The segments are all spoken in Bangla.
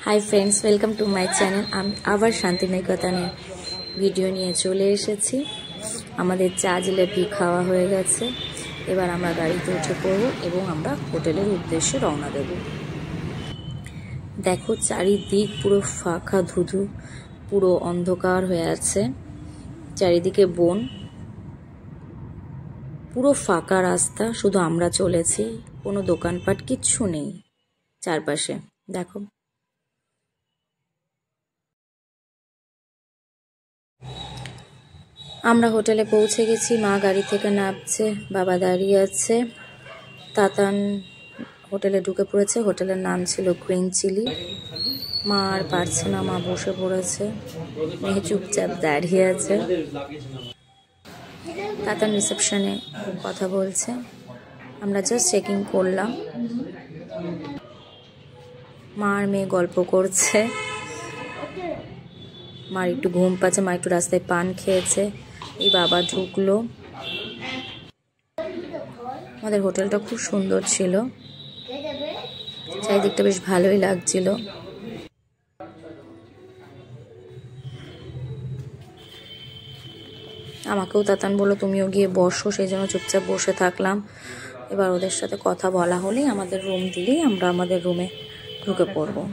High friends welcome to my channel आबार शांतिनिकेतने भिडियो निये चले एसेछि। आमादेर चा जिलेपि खावा हये गेछे। एबार आमरा गाड़ीते उठे पड़ब एबं आमरा होटेलेर उद्देश्ये रওনা देब। देखो चारिदिक पुरो फाँका धुधु, पुरो अंधकार हये आछे, चारिदिके बन, पुरो फाँका रास्ता, शुधु आमरा चलेछि, कोनो दोकानपाट किच्छू नेই चारपाशे। देखो আমরা হোটেলে পৌঁছে গেছি। মা গাড়ি থেকে নামছে, বাবা দাঁড়িয়ে আছে। তাতান হোটেলে ঢুকে পড়েছে। হোটেলের নাম ছিল গ্রিন চিলি। মা আর পারছে না, মা বসে পড়েছে, মেয়ে চুপচাপ দাঁড়িয়ে আছে। তাতান রিসেপশনে কথা বলছে, আমরা জাস্ট চেকিং করলাম। মা আর মেয়ে গল্প করছে। মার একটু ঘুম পাচ্ছে, মা একটু রাস্তায় পান খেয়েছে। এই বাবা ঢুকলো। আমাদের হোটেলটা খুব সুন্দর ছিল, চারিদিকটা বেশ ভালোই লাগছিল। আমাকেও তাতান বললো তুমিও গিয়ে বসো, সেই জন্য চুপচাপ বসে থাকলাম। এবার ওদের সাথে কথা বলা হলেই আমাদের রুম দিলেই আমরা আমাদের রুমে ঢুকে পড়বো।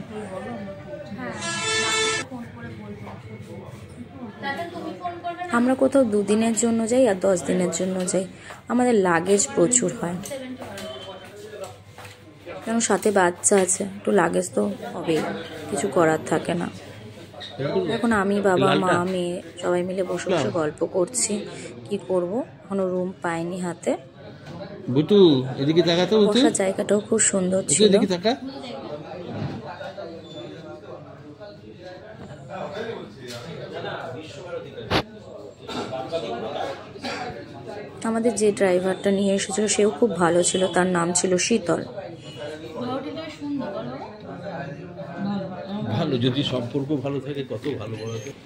আমরা কোথাও 2 দিনের জন্য যাই আর 10 দিনের জন্য যাই, আমাদের লাগেজ প্রচুর হয়, কারণ সাথে বাচ্চা আছে, একটু লাগেজ তো হবেই, কিছু করার থাকে না। এখন আমি, বাবা, মা, মেয়ে সবাই মিলে বসে বসে গল্প করছি কি করব। এখনো রুম পাইনি হাতে। বুটু এদিকে তাকা তো, বসার জায়গাটাও খুব সুন্দর ছিল। এদিকে তাকা। আমাদের যে ড্রাইভারটা নিয়ে এসেছিল সেও খুব ভালো ছিল, তার নাম ছিল শীতল। ভালো, যদি সম্পর্ক ভালো থাকে কত ভালো বলা যায়।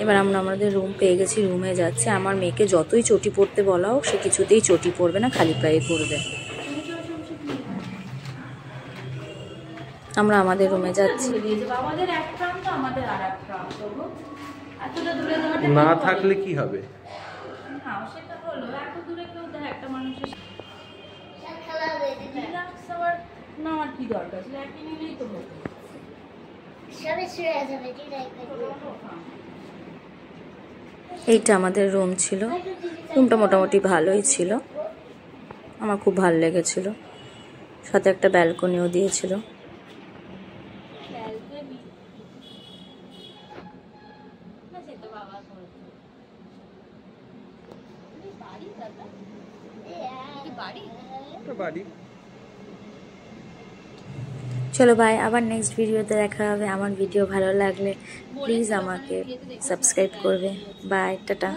এবার আমরা আমাদের রুম পেয়ে গেছি, রুমে যাচ্ছি। আমার মেয়েকে যতই চটি পরতে বলা হোক সে কিছুতেই চটি পরবে না, খালি পায়ে ঘুরবে। আমরা আমাদের রুমে যাচ্ছি। না থাকলে কি হবে? এইটা আমাদের রুম ছিল। রুমটা মোটামুটি ভালোই ছিল, আমার খুব ভালো লেগেছিল। সাথে একটা ব্যালকনিও দিয়েছিল। চলো বাই, আবার নেক্সট ভিডিওতে দেখা হবে। আমার ভিডিও ভালো লাগলে প্লিজ আমাকে সাবস্ক্রাইব করবে। Bye, tata.